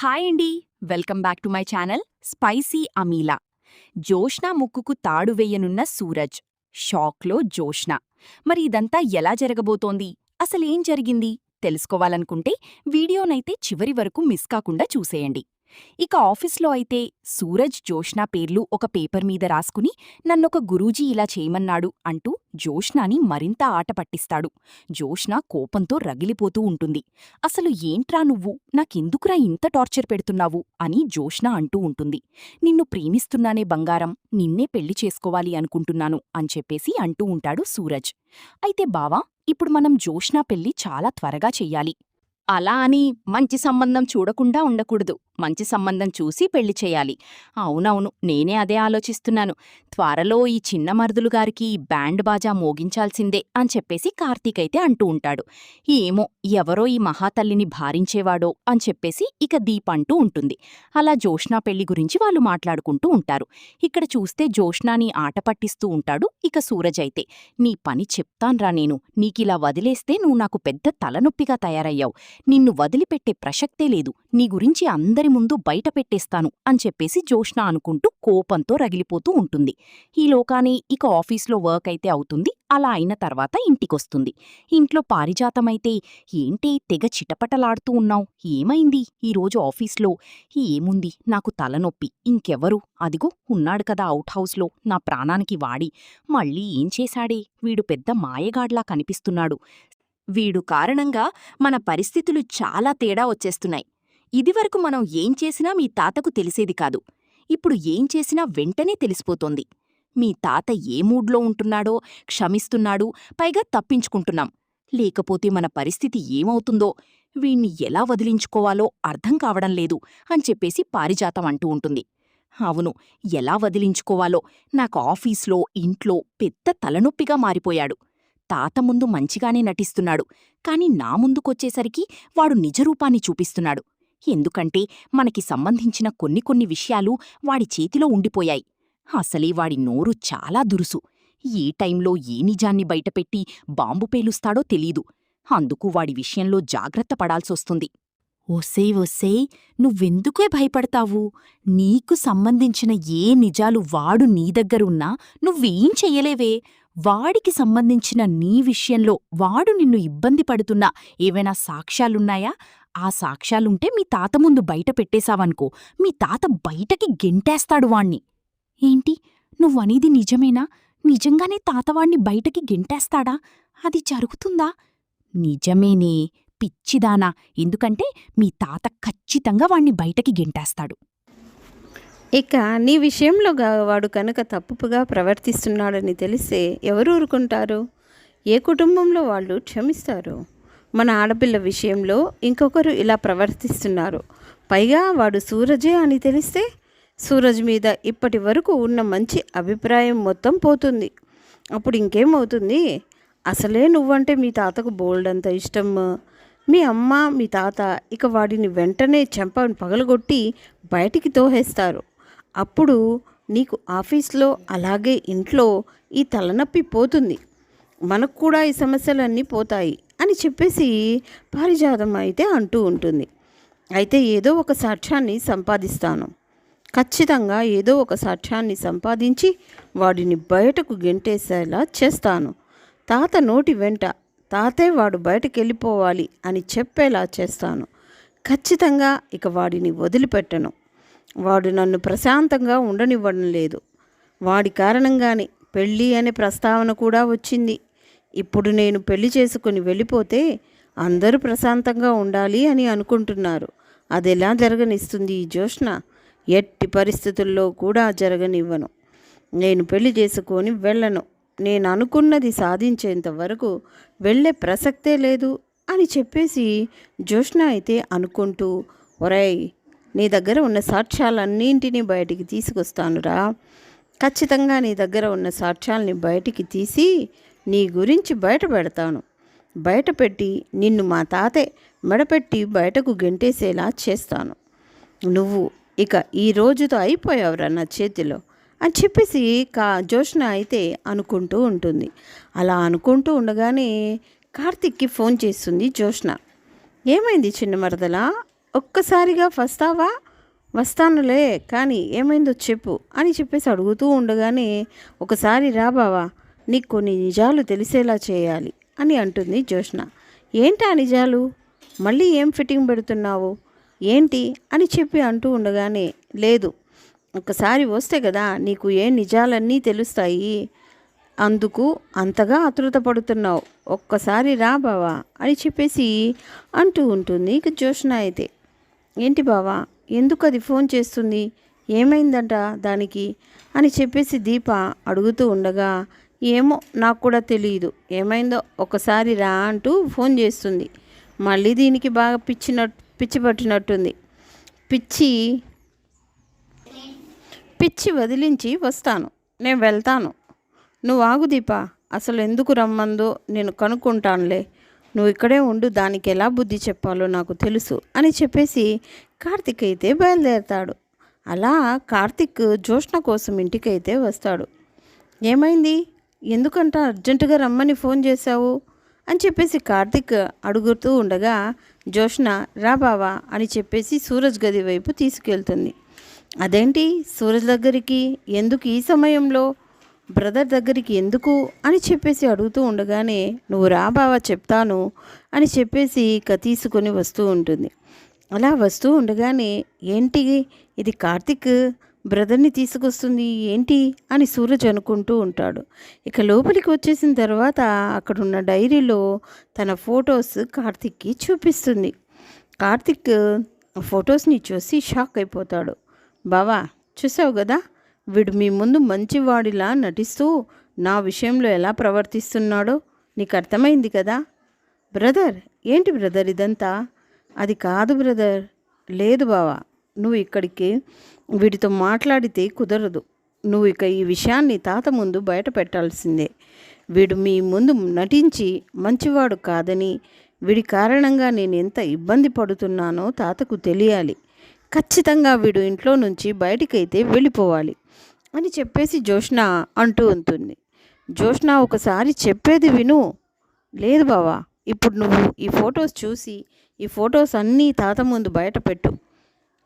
Hi అండి. Welcome back to my channel spicy Ameela. Joshna ముక్కుకు తాడు వేయనున్న సూరజ్. షాక్లో జోష్న. మరి ఇదంతా ఎలా జరగబోతోంది? అసలేం జరిగింది? తెలుసుకోవాలనుకుంటే వీడియోనైతే చివరి వరకు మిస్ కాకుండా చూసేయండి. ఇక ఆఫీస్లో అయితే సూరజ్ జోష్నా పేర్లు ఒక పేపర్ మీద రాసుకుని నన్నొక గురూజీ ఇలా చేయమన్నాడు అంటూ జోష్నాని మరింత ఆట పట్టిస్తాడు. జోష్న కోపంతో రగిలిపోతూ ఉంటుంది. అసలు ఏంట్రా నువ్వు, నాకెందుకురా ఇంత టార్చర్ పెడుతున్నావు అని జోష్న అంటూ ఉంటుంది. నిన్ను ప్రేమిస్తున్నానే బంగారం, నిన్నే పెళ్లి చేసుకోవాలి అనుకుంటున్నాను అని చెప్పేసి అంటూ ఉంటాడు సూరజ్. అయితే బావా, ఇప్పుడు మనం జోష్నా పెళ్లి చాలా త్వరగా చెయ్యాలి. అలా అని మంచి సంబంధం చూడకుండా ఉండకూడదు. మంచి సంబంధం చూసి పెళ్లి చేయాలి. అవునవును, నేనే అదే ఆలోచిస్తున్నాను. త్వరలో ఈ చిన్న మరుదులు గారికి బ్యాండ్ బాజా మోగించాల్సిందే అని చెప్పేసి కార్తీక్ అయితే అంటూ ఉంటాడు. ఏమో ఎవరో ఈ మహాతల్లిని భారించేవాడో అని చెప్పేసి ఇక దీప్ అంటూ ఉంటుంది. అలా జోష్నా పెళ్లి గురించి వాళ్ళు మాట్లాడుకుంటూ ఉంటారు. ఇక్కడ చూస్తే జోష్నాని ఆట పట్టిస్తూ ఉంటాడు ఇక సూరజ్ అయితే. నీ పని చెప్తాన్రా నేను, నీకిలా వదిలేస్తే నువ్వు నాకు పెద్ద తలనొప్పిగా తయారయ్యావు. నిన్ను వదిలిపెట్టే ప్రసక్తే లేదు. నీ గురించి అందరి ముందు బయట పెట్టేస్తాను అని చెప్పేసి జోష్న అనుకుంటూ కోపంతో రగిలిపోతూ ఉంటుంది. ఈలోకానే ఇక ఆఫీస్లో వర్క్ అయితే అవుతుంది. అలా అయిన తర్వాత ఇంటికొస్తుంది. ఇంట్లో పారిజాతమైతే, ఏంటి తెగ చిటపటలాడుతూ ఉన్నావు, ఏమైంది ఈరోజు ఆఫీస్లో? ఏముంది, నాకు తలనొప్పి. ఇంకెవరు? అదిగో ఉన్నాడు కదా అవుట్ హౌస్లో నా ప్రాణానికి వాడి. మళ్ళీ ఏం చేశాడే, వీడు పెద్ద మాయగాడ్లా కనిపిస్తున్నాడు. వీడు కారణంగా మన పరిస్థితులు చాలా తేడా వచ్చేస్తున్నాయి. ఇదివరకు మనం ఏం చేసినా మీ తాతకు తెలిసేది కాదు. ఇప్పుడు ఏం చేసినా వెంటనే తెలిసిపోతోంది. మీ తాత ఏ మూడ్లో ఉంటున్నాడో క్షమిస్తున్నాడు, పైగా తప్పించుకుంటున్నాం. లేకపోతే మన పరిస్థితి ఏమవుతుందో, వీణ్ణి ఎలా వదిలించుకోవాలో అర్థం కావడం లేదు అని చెప్పేసి పారిజాతం అంటూ ఉంటుంది. అవును, ఎలా వదిలించుకోవాలో, నాకు ఆఫీస్లో ఇంట్లో పెద్ద తలనొప్పిగా మారిపోయాడు. తాత ముందు మంచిగానే నటిస్తున్నాడు, కాని నా ముందుకొచ్చేసరికి వాడు నిజరూపాన్ని చూపిస్తున్నాడు. ఎందుకంటే మనకి సంబంధించిన కొన్ని విషయాలు వాడి చేతిలో ఉండిపోయాయి. అసలే వాడి నోరు చాలా దురుసు. ఏ టైంలో ఏ నిజాన్ని బయటపెట్టి బాంబు పేలుస్తాడో తెలీదు. అందుకు వాడి విషయంలో జాగ్రత్త పడాల్సొస్తుంది. ఒసేయ్, నువ్వెందుకే భయపడతావు? నీకు సంబంధించిన ఏ నిజాలు వాడు నీ దగ్గరున్నా నువ్వేం చెయ్యలేవే. వాడికి సంబంధించిన నీ విషయంలో వాడు నిన్ను ఇబ్బంది పడుతున్నా ఏవైనా సాక్ష్యాలున్నాయా? ఆ సాక్ష్యాలుంటే మీ తాత ముందు బయట పెట్టేశావనుకో, మీ తాత బయటకి గెంటేస్తాడు వాణ్ణి. ఏంటి, నువ్వనేది నిజమేనా? నిజంగానే తాతవాణ్ణి బయటకి గెంటేస్తాడా? అది జరుగుతుందా? నిజమేనే పిచ్చిదానా, ఎందుకంటే మీ తాత ఖచ్చితంగా వాణ్ణి బయటకి గెంటేస్తాడు. ఇక నీ విషయంలో వాడు కనుక తప్పుగా ప్రవర్తిస్తున్నాడని తెలిస్తే ఎవరు ఊరుకుంటారు? ఏ కుటుంబంలో వాళ్ళు క్షమిస్తారు? మన ఆడపిల్ల విషయంలో ఇంకొకరు ఇలా ప్రవర్తిస్తున్నారు, పైగా వాడు సూరజే అని తెలిస్తే సూరజ్ మీద ఇప్పటి వరకు ఉన్న మంచి అభిప్రాయం మొత్తం పోతుంది. అప్పుడు ఇంకేమవుతుంది? అసలే నువ్వంటే మీ తాతకు బోల్డంత ఇష్టం. మీ అమ్మ మీ తాత ఇక వాడిని వెంటనే చెంపను పగలగొట్టి బయటికి తోహేస్తారు. అప్పుడు నీకు ఆఫీస్లో అలాగే ఇంట్లో ఈ తలనొప్పి పోతుంది, మనకు కూడా ఈ సమస్యలన్నీ పోతాయి అని చెప్పేసి పారిజాతం అయితే అంటూ ఉంటుంది. అయితే ఏదో ఒక సాక్ష్యాన్ని సంపాదిస్తాను, ఖచ్చితంగా ఏదో ఒక సాక్ష్యాన్ని సంపాదించి వాడిని బయటకు గెంటేసేలా చేస్తాను. తాత నోటి వెంట తాతే వాడు బయటకెళ్ళిపోవాలి అని చెప్పేలా చేస్తాను. ఖచ్చితంగా ఇక వాడిని వదిలిపెట్టను. వాడు నన్ను ప్రశాంతంగా ఉండనివ్వడం లేదు. వాడి కారణంగానే పెళ్ళి అనే ప్రస్తావన కూడా వచ్చింది. ఇప్పుడు నేను పెళ్లి చేసుకుని వెళ్ళిపోతే అందరూ ప్రశాంతంగా ఉండాలి అని అనుకుంటున్నారు. అదెలా జరగనిస్తుంది ఈ జోష్న? ఎట్టి పరిస్థితుల్లో కూడా జరగనివ్వను. నేను పెళ్లి చేసుకొని వెళ్ళను. నేను అనుకున్నది సాధించేంత వరకు వెళ్ళే ప్రసక్తే లేదు అని చెప్పేసి జోష్న అయితే అనుకుంటూ, ఒరేయ్, నీ దగ్గర ఉన్న సాక్ష్యాలన్నింటినీ బయటికి తీసుకొస్తానురా. ఖచ్చితంగా నీ దగ్గర ఉన్న సాక్ష్యాలని బయటికి తీసి నీ గురించి బయట పెడతాను. బయటపెట్టి నిన్ను మా తాతే మెడపెట్టి బయటకు గెంటేసేలా చేస్తాను. నువ్వు ఇక ఈ రోజుతో అయిపోయావురా నా చేతిలో అని చెప్పేసి జోష్న అయితే అనుకుంటూ ఉంటుంది. అలా అనుకుంటూ ఉండగానే కార్తీక్కి ఫోన్ చేస్తుంది జోష్న. ఏమైంది చిన్న మరదలా, ఒక్కసారిగా వస్తావా? వస్తానులే, కానీ ఏమైందో చెప్పు అని చెప్పేసి అడుగుతూ ఉండగానే, ఒకసారి రా బావా, నీకు కొన్ని నిజాలు తెలిసేలా చేయాలి అని అంటుంది జ్యోష్న. ఏంటి ఆ నిజాలు? మళ్ళీ ఏం ఫిట్టింగ్ పెడుతున్నావు ఏంటి అని చెప్పి అంటూ ఉండగానే, లేదు, ఒకసారి వస్తే కదా నీకు ఏ నిజాలన్నీ తెలుస్తాయి, అందుకు అంతగా ఆతృత పడుతున్నావు, ఒక్కసారి రా బావా అని చెప్పేసి అంటూ ఉంటుంది. ఇక జ్యోష్న అయితే, ఏంటి బావా, ఎందుకు అది ఫోన్ చేస్తుంది, ఏమైందంట దానికి అని చెప్పేసి దీప అడుగుతూ ఉండగా, ఏమో నాకు కూడా తెలియదు, ఏమైందో ఒకసారి రా అంటూ ఫోన్ చేస్తుంది. మళ్ళీ దీనికి బాగా పిచ్చి పట్టినట్టుంది. పిచ్చి పిచ్చి వదిలించి వస్తాను, నేను వెళ్తాను, నువ్వు ఆగు దీప, అసలు ఎందుకు రమ్మందో నేను కనుక్కుంటానులే, నువ్వు ఇక్కడే ఉండు, దానికి ఎలా బుద్ధి చెప్పాలో నాకు తెలుసు అని చెప్పేసి కార్తిక్ అయితే బయలుదేరతాడు. అలా కార్తిక్ జ్యోష్న కోసం ఇంటికైతే వస్తాడు. ఏమైంది, ఎందుకంట అర్జెంటుగా రమ్మని ఫోన్ చేశావు అని చెప్పేసి కార్తిక్ అడుగుతూ ఉండగా, జ్యోష్న రా బావా అని చెప్పేసి సూరజ్ గది వైపు తీసుకెళ్తుంది. అదేంటి సూరజ్ దగ్గరికి ఎందుకు ఈ సమయంలో, బ్రదర్ దగ్గరికి ఎందుకు అని చెప్పేసి అడుగుతూ ఉండగానే, నువ్వు రా బావా చెప్తాను అని చెప్పేసి ఇక తీసుకొని వస్తూ ఉంటుంది. అలా వస్తూ ఉండగానే, ఏంటి ఇది కార్తిక్ బ్రదర్ని తీసుకొస్తుంది ఏంటి అని సూరజ్ అనుకుంటూ ఉంటాడు. ఇక లోపలికి వచ్చేసిన తర్వాత అక్కడున్న డైరీలో తన ఫొటోస్ కార్తిక్కి చూపిస్తుంది. కార్తిక్ ఫొటోస్ని చూసి షాక్ అయిపోతాడు. బావా చూసావు కదా, వీడు మీ ముందు మంచివాడిలా నటిస్తూ నా విషయంలో ఎలా ప్రవర్తిస్తున్నాడో నీకు అర్థమైంది కదా. బ్రదర్, ఏంటి బ్రదర్ ఇదంతా? అది కాదు బ్రదర్, లేదు బావా, నువ్వు ఇక్కడికి వీడితో మాట్లాడితే కుదరదు, నువ్వు ఇక ఈ విషయాన్ని తాత ముందు బయట పెట్టాల్సిందే. వీడు మీ ముందు నటించి మంచివాడు కాదని, వీడి కారణంగా నేను ఎంత ఇబ్బంది పడుతున్నానో తాతకు తెలియాలి. ఖచ్చితంగా వీడు ఇంట్లో నుంచి బయటికైతే వెళ్ళిపోవాలి అని చెప్పేసి జ్యోష్న అంటూ ఉంటుంది. జ్యోష్న ఒకసారి చెప్పేది విను. లేదు బావా, ఇప్పుడు నువ్వు ఈ ఫొటోస్ చూసి ఈ ఫొటోస్ అన్నీ తాత ముందు బయట పెట్టు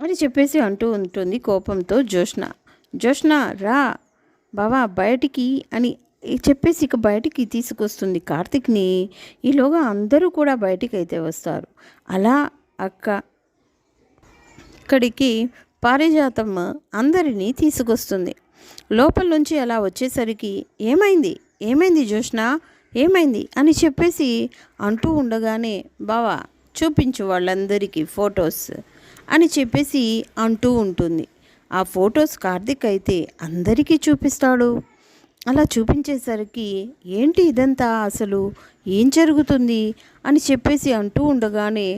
అని చెప్పేసి అంటూ ఉంటుంది కోపంతో జ్యోష్న. జ్యోష్న రా బావా బయటికి అని చెప్పేసి ఇక బయటికి తీసుకొస్తుంది కార్తిక్ని. ఈలోగా అందరూ కూడా బయటికి అయితే వస్తారు. అలా ఇక్కడికి పారిజాతమ్మ అందరినీ తీసుకొస్తుంది. లోపల నుంచి అలా వచ్చేసరికి, ఏమైంది ఏమైంది జ్యోష్న, ఏమైంది అని చెప్పేసి అంటూ ఉండగానే, బావా చూపించు వాళ్ళందరికీ ఫొటోస్ అని చెప్పేసి అంటూ ఉంటుంది. ఆ ఫొటోస్ కార్తిక్ అయితే అందరికీ చూపిస్తాడు. అలా చూపించేసరికి, ఏంటి ఇదంతా, అసలు ఏం జరుగుతుంది అని చెప్పేసి అంటూ ఉండగానే,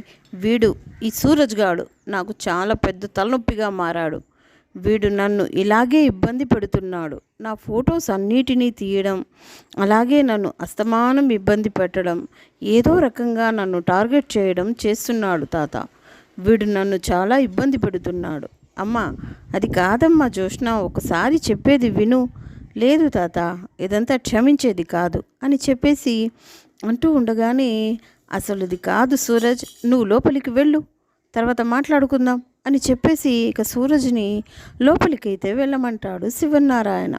వీడు ఈ సూరజ్ గాడు నాకు చాలా పెద్ద తలనొప్పిగా మారాడు, వీడు నన్ను ఇలాగే ఇబ్బంది పెడుతున్నాడు, నా ఫొటోస్ అన్నిటినీ తీయడం, అలాగే నన్ను అస్తమానం ఇబ్బంది పెట్టడం, ఏదో రకంగా నన్ను టార్గెట్ చేయడం చేస్తున్నాడు తాత, వీడు నన్ను చాలా ఇబ్బంది పెడుతున్నాడు. అమ్మా అది కాదమ్మా జ్యోష్న, ఒకసారి చెప్పేది విను. లేదు తాత, ఇదంతా క్షమించేది కాదు అని చెప్పేసి అంటూ ఉండగానే, అసలు ఇది కాదు సూరజ్, నువ్వు లోపలికి వెళ్ళు, తర్వాత మాట్లాడుకుందాం అని చెప్పేసి ఇక సూరజ్ని లోపలికైతే వెళ్ళమంటాడు శివనారాయణ.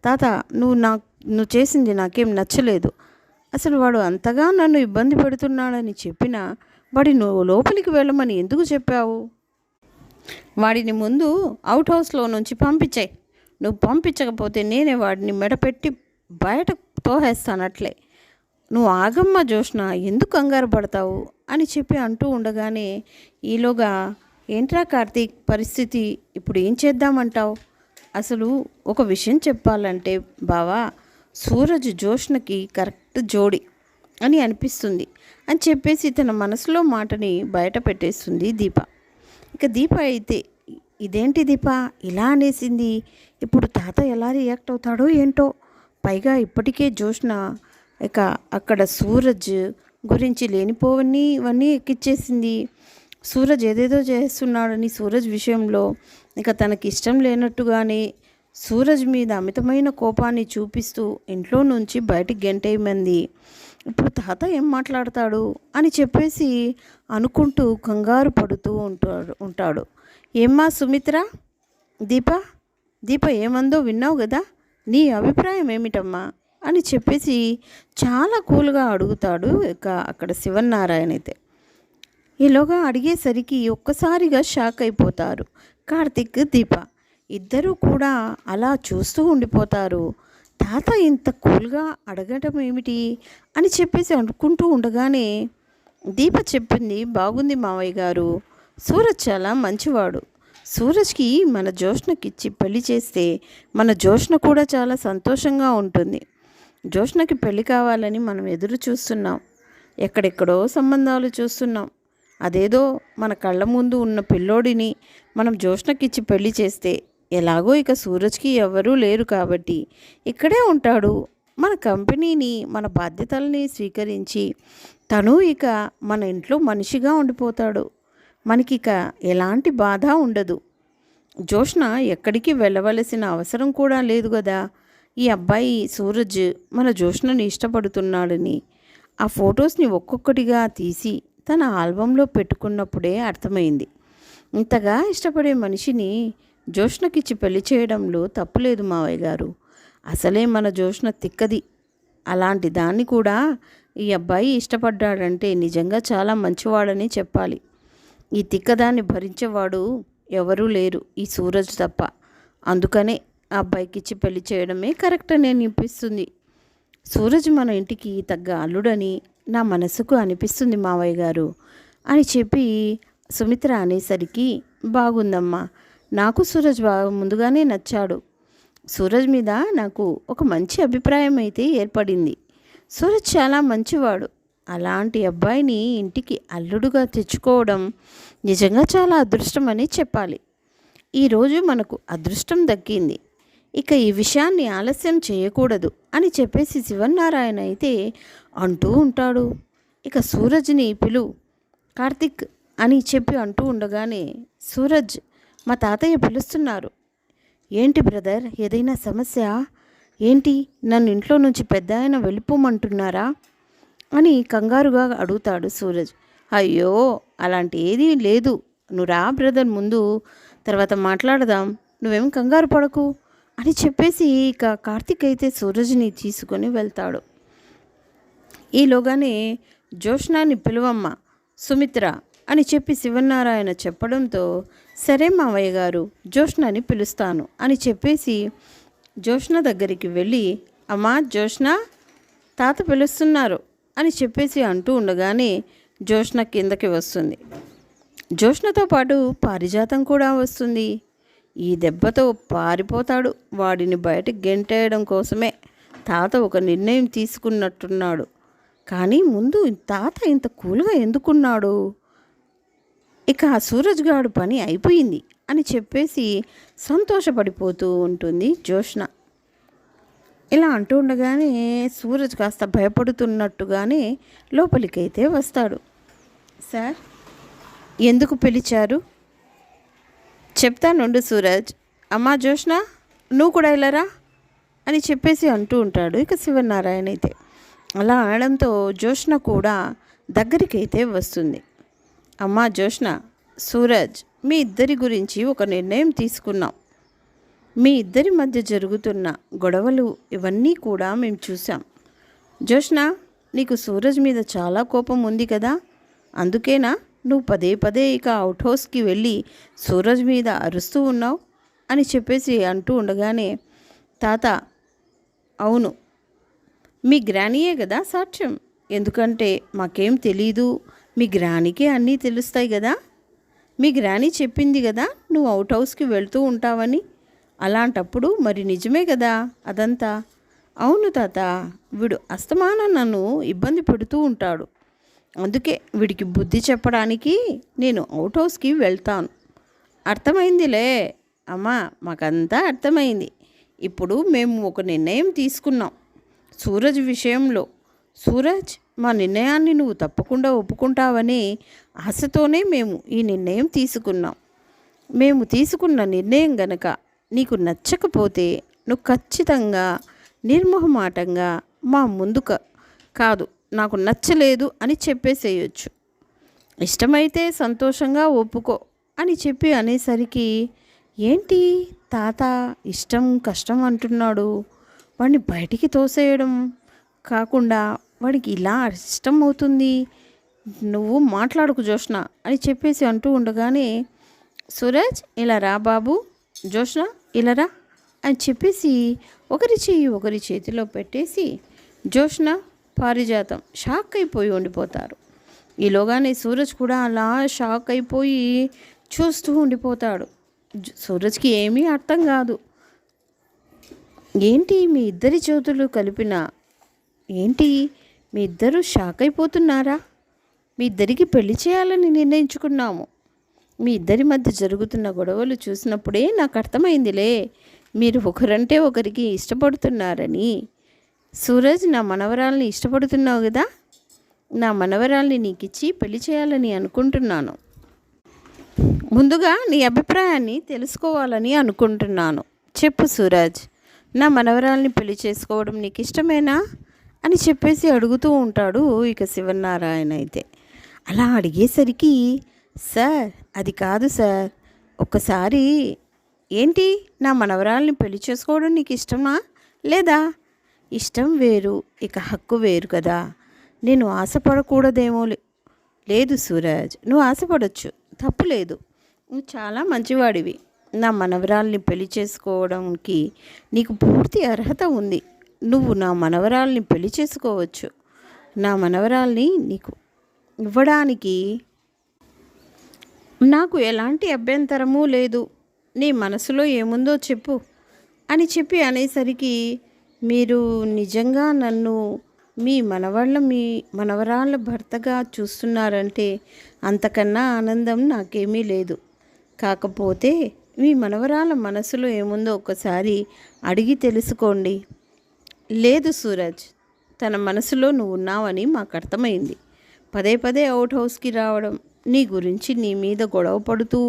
తాత, నువ్వు చేసింది నాకేం నచ్చలేదు, అసలు వాడు అంతగా నన్ను ఇబ్బంది పెడుతున్నాడని చెప్పినా వాడి నువ్వు లోపలికి వెళ్ళమని ఎందుకు చెప్పావు? వాడిని ముందు అవుట్ హౌస్లో నుంచి పంపించాయి, నువ్వు పంపించకపోతే నేనే వాడిని మెడపెట్టి బయట తోహేస్తానట్లే, నువ్వు ఆగమ్మ జ్యోష్న, ఎందుకు కంగారు పడతావు అని చెప్పి అంటూ ఉండగానే, ఈలోగా ఏంట్రా కార్తీక్ పరిస్థితి, ఇప్పుడు ఏం చేద్దామంటావు? అసలు ఒక విషయం చెప్పాలంటే బావా, సూరజ్ జ్యోష్నకి కరెక్ట్ జోడి అని అనిపిస్తుంది అని చెప్పేసి తన మనసులో మాటని బయట పెట్టేస్తుంది దీప. ఇక దీప అయితే, ఇదేంటి దీప ఇలా అనేసింది, ఇప్పుడు తాత ఎలా రియాక్ట్ అవుతాడో ఏంటో, పైగా ఇప్పటికే జ్యోష్న ఇక అక్కడ సూరజ్ గురించి లేనిపోవన్నీ ఇవన్నీ ఎక్కిచ్చేసింది. సూరజ్ ఏదేదో చేస్తున్నాడని సూరజ్ విషయంలో ఇక తనకి ఇష్టం లేనట్టుగానే సూరజ్ మీద అమితమైన కోపాన్ని చూపిస్తూ ఇంట్లో నుంచి బయటికి గెంటేయమంది. ఇప్పుడు తాత ఏం మాట్లాడతాడు అని చెప్పేసి అనుకుంటూ కంగారు పడుతూ ఉంటాడు. ఏమ్మా సుమిత్ర, దీప దీప ఏమందో విన్నావు కదా, నీ అభిప్రాయం ఏమిటమ్మా అని చెప్పేసి చాలా కూల్గా అడుగుతాడు ఇక అక్కడ శివనారాయణ అయితే. ఈలోగా అడిగేసరికి ఒక్కసారిగా షాక్ అయిపోతారు కార్తిక్, దీప. ఇద్దరూ కూడా అలా చూస్తూ ఉండిపోతారు. తాత ఇంత కూల్గా అడగటం ఏమిటి అని చెప్పేసి అనుకుంటూ ఉండగానే దీప చెప్పింది బాగుంది మావయ్య గారు, సూరజ్ చాలా మంచివాడు. సూరజ్కి మన జోష్నకిచ్చి పెళ్లి చేస్తే మన జోష్న కూడా చాలా సంతోషంగా ఉంటుంది. జోష్నకి పెళ్లి కావాలని మనం ఎదురు చూస్తున్నాం, ఎక్కడెక్కడో సంబంధాలు చూస్తున్నాం. అదేదో మన కళ్ళ ముందు ఉన్న పిల్లోడిని మనం జోష్నకిచ్చి పెళ్లి చేస్తే ఎలాగో ఇక సూరజ్కి ఎవరూ లేరు కాబట్టి ఇక్కడే ఉంటాడు. మన కంపెనీని మన బాధ్యతల్ని స్వీకరించి తను ఇక మన ఇంట్లో మనిషిగా ఉండిపోతాడు. మనకిక ఎలాంటి బాధ ఉండదు. జోష్న ఎక్కడికి వెళ్ళవలసిన అవసరం కూడా లేదు కదా. ఈ అబ్బాయి సూరజ్ మన జోష్నని ఇష్టపడుతున్నాడని ఆ ఫొటోస్ని ఒక్కొక్కటిగా తీసి తన ఆల్బంలో పెట్టుకున్నప్పుడే అర్థమైంది. ఇంతగా ఇష్టపడే మనిషిని జోష్నకిచ్చి పెళ్లి చేయడంలో తప్పులేదు మావయ్య గారు. అసలే మన జోష్న తిక్కది. అలాంటి దాన్ని కూడా ఈ అబ్బాయి ఇష్టపడ్డాడంటే నిజంగా చాలా మంచివాడని చెప్పాలి. ఈ తిక్కదాన్ని భరించేవాడు ఎవరూ లేరు, ఈ సూరజ్ తప్ప. అందుకనే ఆ అబ్బాయికి ఇచ్చి పెళ్లి చేయడమే కరెక్ట్ అని అనిపిస్తుంది. సూరజ్ మన ఇంటికి తగ్గ అల్లుడని నా మనసుకు అనిపిస్తుంది మావయ్య గారు అని చెప్పి సుమిత్ర అనేసరికి బాగుందమ్మా, నాకు సూరజ్ ముందుగానే నచ్చాడు. సూరజ్ మీద నాకు ఒక మంచి అభిప్రాయం అయితే ఏర్పడింది. సూరజ్ చాలా మంచివాడు. అలాంటి అబ్బాయిని ఇంటికి అల్లుడుగా తెచ్చుకోవడం నిజంగా చాలా అదృష్టమని చెప్పాలి. ఈరోజు మనకు అదృష్టం దక్కింది. ఇక ఈ విషయాన్ని ఆలస్యం చేయకూడదు అని చెప్పేసి శివనారాయణ అయితే అంటూ ఉంటాడు. ఇక సూరజ్ని పిలు కార్తిక్ అని చెప్పి అంటూ ఉండగానే, సూరజ్ మా తాతయ్య పిలుస్తున్నారు. ఏంటి బ్రదర్, ఏదైనా సమస్య ఏంటి? నన్ను ఇంట్లో నుంచి పెద్ద ఆయన వెళ్ళిపోమంటున్నారా అని కంగారుగా అడుగుతాడు సూరజ్. అయ్యో అలాంటి ఏదీ లేదు, నువ్వు రా బ్రదర్, ముందు తర్వాత మాట్లాడదాం, నువ్వేం కంగారు పడకు అని చెప్పేసి ఇక కార్తిక్ అయితే సూరజ్ని తీసుకొని వెళ్తాడు. ఈలోగానే జోష్నాని పిలువమ్మ సుమిత్ర అని చెప్పి శివనారాయణ చెప్పడంతో, సరే మావయ్య గారు, జోష్నాని పిలుస్తాను అని చెప్పేసి జోష్న దగ్గరికి వెళ్ళి, అమ్మా జోష్న, తాత పిలుస్తున్నారు అని చెప్పేసి అంటూ ఉండగానే జోష్న కిందకి వస్తుంది. జోష్నతో పాటు పారిజాతం కూడా వస్తుంది. ఈ దెబ్బతో పారిపోతాడు. వాడిని బయటకు గెంటేయడం కోసమే తాత ఒక నిర్ణయం తీసుకున్నట్టున్నాడు. కానీ ముందు తాత ఇంత కూల్గా ఎందుకున్నాడు? ఇక ఆ సూరజ్ గాడు పని అయిపోయింది అని చెప్పేసి సంతోషపడిపోతూ ఉంటుంది జోష్న. ఇలా అంటూ ఉండగానే సూరజ్ కాస్త భయపడుతున్నట్టుగానే లోపలికైతే వస్తాడు. సార్, ఎందుకు పిలిచారు? చెప్తానుండు సూరజ్. అమ్మా జోష్న, నువ్వు కూడా వెళ్ళరా అని చెప్పేసి అంటూ ఉంటాడు ఇక శివనారాయణ అయితే. అలా అనడంతో జోష్న కూడా దగ్గరికి అయితే వస్తుంది. అమ్మా జోష్న, సూరజ్, మీ ఇద్దరి గురించి ఒక నిర్ణయం తీసుకున్నాం. మీ ఇద్దరి మధ్య జరుగుతున్న గొడవలు ఇవన్నీ కూడా మేము చూసాం. జోష్న, నీకు సూరజ్ మీద చాలా కోపం ఉంది కదా, అందుకేనా నువ్వు పదే పదే ఇక అవుట్ హౌస్కి వెళ్ళి సూరజ్ మీద అరుస్తూ ఉన్నావు అని చెప్పేసి అంటూ ఉండగానే, తాత, అవును, మీ గ్రానీయే కదా సాక్ష్యం. ఎందుకంటే మాకేం తెలీదు, మీ గ్రానీకే అన్నీ తెలుస్తాయి కదా. మీ గ్రానీ చెప్పింది కదా నువ్వు అవుట్ హౌస్కి వెళ్తూ ఉంటావని. అలాంటప్పుడు మరి నిజమే కదా అదంతా. అవును తాత, వీడు అస్తమానం నన్ను ఇబ్బంది పెడుతూ ఉంటాడు. అందుకే వీడికి బుద్ధి చెప్పడానికి నేను అవుట్ హౌస్కి వెళ్తాను. అర్థమైందిలే అమ్మా, మాకంతా అర్థమైంది. ఇప్పుడు మేము ఒక నిర్ణయం తీసుకున్నాం సూరజ్ విషయంలో. సూరజ్, మా నిర్ణయాన్ని నువ్వు తప్పకుండా ఒప్పుకుంటావనే ఆశతోనే మేము ఈ నిర్ణయం తీసుకున్నాం. మేము తీసుకున్న నిర్ణయం గనక నీకు నచ్చకపోతే నువ్వు ఖచ్చితంగా నిర్మోహమాటంగా మా ముందుకు కాదు నాకు నచ్చలేదు అని చెప్పేసేయచ్చు. ఇష్టమైతే సంతోషంగా ఒప్పుకో అని చెప్పి అనేసరికి, ఏంటి తాత ఇష్టం కష్టం అంటున్నాడు, వాడిని బయటికి తోసేయడం కాకుండా వాడికి ఇలా ఇష్టం అవుతుంది, నువ్వు మాట్లాడుకు జోష్న అని చెప్పేసి అంటూ ఉండగానే, సూరజ్ ఇలా రా బాబు, జోష్న ఇలా రా అని చెప్పేసి ఒకరి చెయ్యి ఒకరి చేతిలో పెట్టేసి జోష్న పారిజాతం షాక్ అయిపోయి ఉండిపోతారు. ఈలోగానే సూరజ్ కూడా అలా షాక్ అయిపోయి చూస్తూ ఉండిపోతాడు. సూరజ్కి ఏమీ అర్థం కాదు. ఏంటి మీ ఇద్దరి చేతులు కలిపిన, ఏంటి మీ ఇద్దరు షాక్ అయిపోతున్నారా? మీ ఇద్దరికి పెళ్లి చేయాలని నిర్ణయించుకున్నాము. మీ ఇద్దరి మధ్య జరుగుతున్న గొడవలు చూసినప్పుడే నాకు అర్థమైందిలే, మీరు ఒకరంటే ఒకరికి ఇష్టపడుతున్నారని. సూరజ్, నా మనవరాల్ని ఇష్టపడుతున్నావు కదా, నా మనవరాల్ని నీకిచ్చి పెళ్లి చేయాలని అనుకుంటున్నాను. ముందుగా నీ అభిప్రాయాన్ని తెలుసుకోవాలని అనుకుంటున్నాను. చెప్పు సూరజ్, నా మనవరాల్ని పెళ్లి చేసుకోవడం నీకు ఇష్టమేనా అని చెప్పేసి అడుగుతూ ఉంటాడు ఇక శివనారాయణ. అయితే అలా అడిగేసరికి, సార్ అది కాదు సార్, ఒక్కసారి ఏంటి నా మనవరాల్ని పెళ్లి చేసుకోవడం నీకు ఇష్టమా లేదా? ఇష్టం వేరు, ఇక హక్కు వేరు కదా. నేను ఆశపడకూడదేమో. లేదు సూరజ్, నువ్వు ఆశపడవచ్చు, తప్పు లేదు. నువ్వు చాలా మంచివాడివి. నా మనవరాల్ని పెళ్లి చేసుకోవడానికి నీకు పూర్తి అర్హత ఉంది. నువ్వు నా మనవరాల్ని పెళ్లి చేసుకోవచ్చు. నా మనవరాల్ని నీకు ఇవ్వడానికి నాకు ఎలాంటి అభ్యంతరమూ లేదు. నీ మనసులో ఏముందో చెప్పు అని చెప్పి అనేసరికి, మీరు నిజంగా నన్ను మీ మనవరాళ్ళ భర్తగా చూస్తున్నారంటే అంతకన్నా ఆనందం నాకేమీ లేదు. కాకపోతే మీ మనవరాళ్ళ మనసులో ఏముందో ఒకసారి అడిగి తెలుసుకోండి. లేదు సూరజ్, తన మనసులో నువ్వు ఉన్నావని మాకు అర్థమైంది. పదే పదే అవుట్ హౌస్కి రావడం, నీ గురించి నీ మీద గొడవ పడుతూ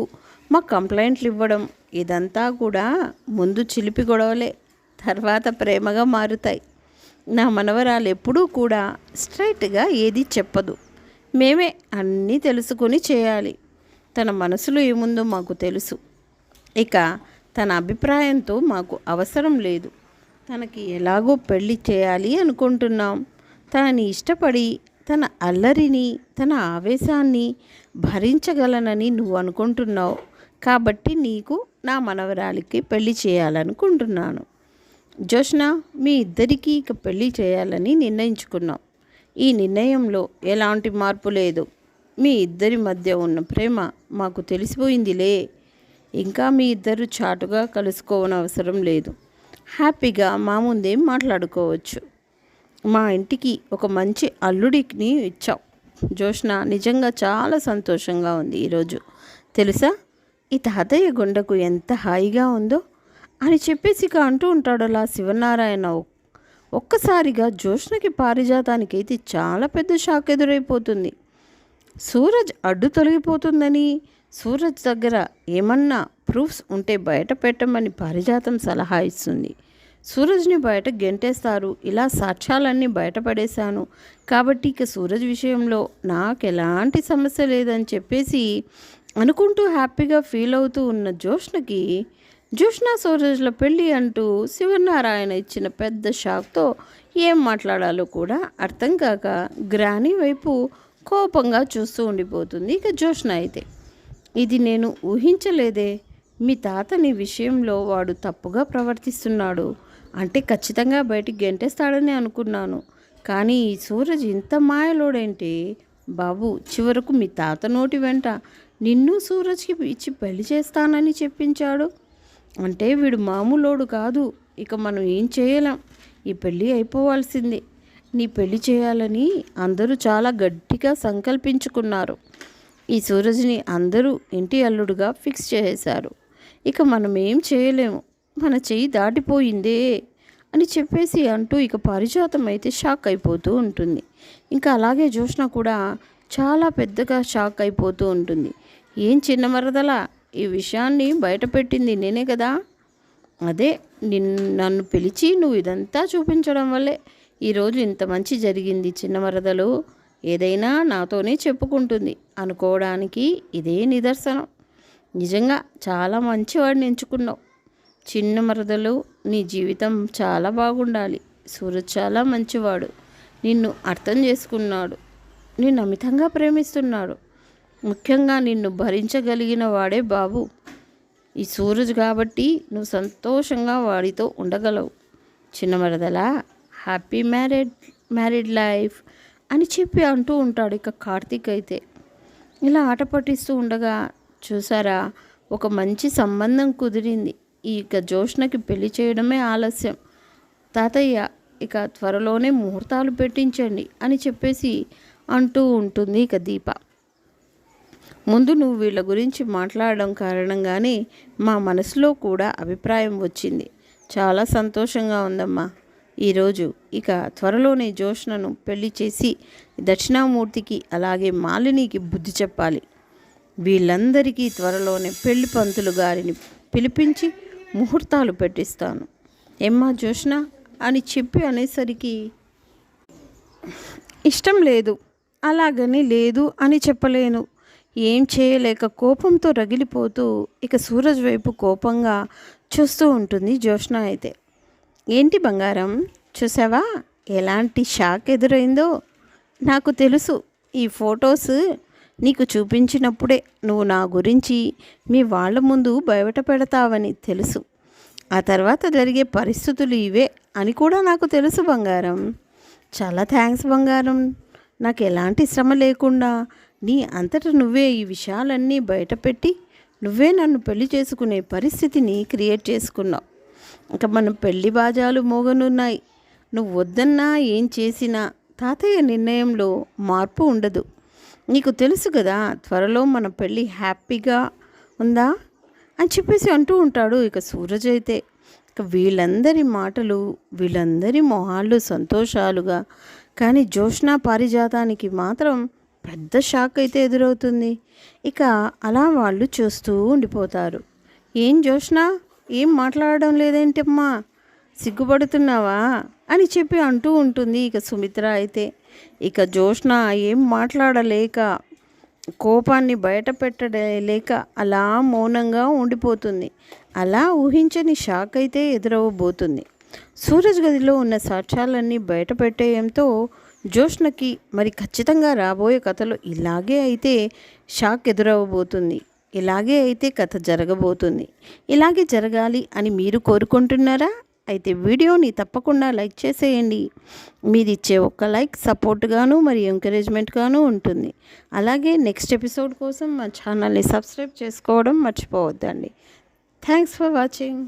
మాకు కంప్లైంట్లు ఇవ్వడం, ఇదంతా కూడా ముందు చిలిపి గొడవలే, తర్వాత ప్రేమగా మారుతాయి. నా మనవరాలు ఎప్పుడూ కూడా స్ట్రైట్గా ఏది చెప్పదు. మేమే అన్నీ తెలుసుకొని చేయాలి. తన మనసులో ఏముందో మాకు తెలుసు. ఇక తన అభిప్రాయంతో మాకు అవసరం లేదు. తనకి ఎలాగో పెళ్ళి చేయాలి అనుకుంటున్నాం. తనని ఇష్టపడి తన అల్లరిని తన ఆవేశాన్ని భరించగలనని నువ్వు అనుకుంటున్నావు. కాబట్టి నీకు నా మనవరాలికి పెళ్లి చేయాలనుకుంటున్నాను. జోష్న, మీ ఇద్దరికీ ఇక పెళ్లి చేయాలని నిర్ణయించుకున్నాం. ఈ నిర్ణయంలో ఎలాంటి మార్పు లేదు. మీ ఇద్దరి మధ్య ఉన్న ప్రేమ మాకు తెలిసిపోయిందిలే. ఇంకా మీ ఇద్దరు చాటుగా కలుసుకోవనవసరం లేదు. హ్యాపీగా మా ముందే మాట్లాడుకోవచ్చు. మా ఇంటికి ఒక మంచి అల్లుడిని ఇచ్చావు జోష్న, నిజంగా చాలా సంతోషంగా ఉంది ఈరోజు. తెలుసా, ఈ తాతయ్య గుండెకు ఎంత హాయిగా ఉందో అని చెప్పేసి ఇక అంటూ ఉంటాడు అలా శివనారాయణ. ఒక్కసారిగా జోష్నకి పారిజాతానికైతే చాలా పెద్ద షాక్ ఎదురైపోతుంది. సూరజ్ అడ్డు తొలగిపోతుందని, సూరజ్ దగ్గర ఏమన్నా ప్రూఫ్స్ ఉంటే బయట పెట్టమని పారిజాతం సలహా ఇస్తుంది. సూరజ్ని బయట గెంటేస్తారు, ఇలా సాక్ష్యాలన్నీ బయటపడేశాను కాబట్టి ఇక సూరజ్ విషయంలో నాకు ఎలాంటి సమస్య లేదని చెప్పేసి అనుకుంటూ హ్యాపీగా ఫీల్ అవుతూ ఉన్న జోష్నకి, జోష్న సూరజ్ల పెళ్ళి అంటూ శివనారాయణ ఇచ్చిన పెద్ద షాక్తో ఏం మాట్లాడాలో కూడా అర్థం కాక గ్రాని వైపు కోపంగా చూస్తూ ఉండిపోతుంది ఇక జోష్న. అయితే ఇది నేను ఊహించలేదే, మీ తాత నీ విషయంలో వాడు తప్పుగా ప్రవర్తిస్తున్నాడు అంటే ఖచ్చితంగా బయటికి గెంటేస్తాడని అనుకున్నాను. కానీ ఈ సూరజ్ ఇంత మాయలోడేంటి బాబు, చివరకు మీ తాత నోటి వెంట నిన్ను సూరజ్కి ఇచ్చి పెళ్లి చేస్తానని చెప్పించాడు అంటే వీడు మామూలోడు కాదు. ఇక మనం ఏం చేయలేం, ఈ పెళ్ళి అయిపోవాల్సిందే. నీ పెళ్లి చేయాలని అందరూ చాలా గట్టిగా సంకల్పించుకున్నారు. ఈ సూరజ్ని అందరూ ఇంటి అల్లుడుగా ఫిక్స్ చేసేశారు. ఇక మనం ఏం చేయలేము, మన చెయ్యి దాటిపోయిందే అని చెప్పేసి అంటూ ఇక పారిజాతం అయితే షాక్ అయిపోతూ ఉంటుంది. ఇంకా అలాగే జోష్న కూడా చాలా పెద్దగా షాక్ అయిపోతూ ఉంటుంది. ఏం చిన్న మరదలా, ఈ విషయాన్ని బయటపెట్టింది నేనే కదా, అదే నన్ను పిలిచి నువ్వు ఇదంతా చూపించడం వల్లే ఈరోజు ఇంత మంచి జరిగింది చిన్న మరదలు, ఏదైనా నాతోనే చెప్పుకుంటుంది అనుకోవడానికి ఇదే నిదర్శనం. నిజంగా చాలా మంచివాడిని ఎంచుకున్నావు చిన్న మరదలు. నీ జీవితం చాలా బాగుండాలి. సూరజ్ చాలా మంచివాడు, నిన్ను అర్థం చేసుకున్నాడు, నిన్ను అమితంగా ప్రేమిస్తున్నాడు. ముఖ్యంగా నిన్ను భరించగలిగిన వాడే బాబు ఈ సూరజ్. కాబట్టి నువ్వు సంతోషంగా వాడితో ఉండగలవు. చిన్న మరదలా, హ్యాపీ మ్యారీడ్ లైఫ్ అని చెప్పి అంటూ ఉంటాడు. ఇక కార్తీక్ అయితే ఇలా ఆట పట్టిస్తూ ఉండగా చూసారా, ఒక మంచి సంబంధం కుదిరింది. ఇక జోష్నకి పెళ్లి చేయడమే ఆలస్యం. తాతయ్య ఇక త్వరలోనే ముహూర్తాలు పెట్టించండి అని చెప్పేసి అంటూ ఉంటుంది ఇక దీప. ముందు నువ్వు వీళ్ళ గురించి మాట్లాడడం కారణంగానే మా మనసులో కూడా అభిప్రాయం వచ్చింది. చాలా సంతోషంగా ఉందమ్మా. ఈరోజు ఇక త్వరలోనే జోష్నను పెళ్లి చేసి దక్షిణామూర్తికి అలాగే మాలినికి బుద్ధి చెప్పాలి. వీళ్ళందరికీ త్వరలోనే పెళ్లి పంతులు గారిని పిలిపించి ముహూర్తాలు పెట్టిస్తాను. ఏమ్మా జోష్న అని చెప్పి అనేసరికి ఇష్టం లేదు, అలాగని లేదు అని చెప్పలేను. ఏం చేయలేక కోపంతో రగిలిపోతూ ఇక సూరజ్ వైపు కోపంగా చూస్తూ ఉంటుంది జోష్న అయితే. ఏంటి బంగారం, చూసావా ఎలాంటి షాక్ ఎదురైందో? నాకు తెలుసు, ఈ ఫొటోస్ నీకు చూపించినప్పుడే నువ్వు నా గురించి మీ వాళ్ళ ముందు బయట పెడతావని తెలుసు. ఆ తర్వాత జరిగే పరిస్థితులు ఇవే అని కూడా నాకు తెలుసు బంగారం. చాలా థ్యాంక్స్ బంగారం. నాకు ఎలాంటి శ్రమ లేకుండా నీ అంతట నువ్వే ఈ విషయాలన్నీ బయటపెట్టి నువ్వే నన్ను పెళ్లి చేసుకునే పరిస్థితిని క్రియేట్ చేసుకున్నావు. ఇంకా మన పెళ్లి బాజాలు మోగనున్నాయి. నువ్వు వద్దన్నా ఏం చేసినా తాతయ్య నిర్ణయంలో మార్పు ఉండదు. నీకు తెలుసు కదా, త్వరలో మన పెళ్ళి హ్యాపీగా ఉందా అని చెప్పేసి అంటూ ఉంటాడు ఇక సూరజ్ అయితే. ఇక వీళ్ళందరి మాటలు, వీళ్ళందరి మొహాలు సంతోషాలుగా, కానీ జోష్న పారిజాతానికి మాత్రం పెద్ద షాక్ అయితే ఎదురవుతుంది. ఇక అలా వాళ్ళు చూస్తూ ఉండిపోతారు. ఏం జోష్న, ఏం మాట్లాడడం లేదేంటమ్మా, సిగ్గుపడుతున్నావా అని చెప్పి అంటూ ఉంటుంది ఇక సుమిత్ర అయితే. ఇక జోష్న ఏం మాట్లాడలేక, కోపాన్ని బయట పెట్టలేక అలా మౌనంగా ఉండిపోతుంది. అలా ఊహించని షాక్ అయితే ఎదురవబోతుంది. సూరజ్ గదిలో ఉన్న సాక్ష్యాలన్నీ బయట పెట్టేయంతో జోష్నకి మరి ఖచ్చితంగా రాబోయే కథలో ఇలాగే అయితే షాక్ ఎదురవబోతుంది. ఇలాగే అయితే కథ జరగబోతుంది. ఇలాగే జరగాలి అని మీరు కోరుకుంటున్నారా? అయితే వీడియోని తప్పకుండా లైక్ చేసేయండి. మీరు ఇచ్చే ఒక్క లైక్ సపోర్ట్గాను మరి ఎంకరేజ్మెంట్గాను ఉంటుంది. అలాగే నెక్స్ట్ ఎపిసోడ్ కోసం మా ఛానల్ని సబ్స్క్రైబ్ చేసుకోవడం మర్చిపోవద్దండి. Thanks for watching.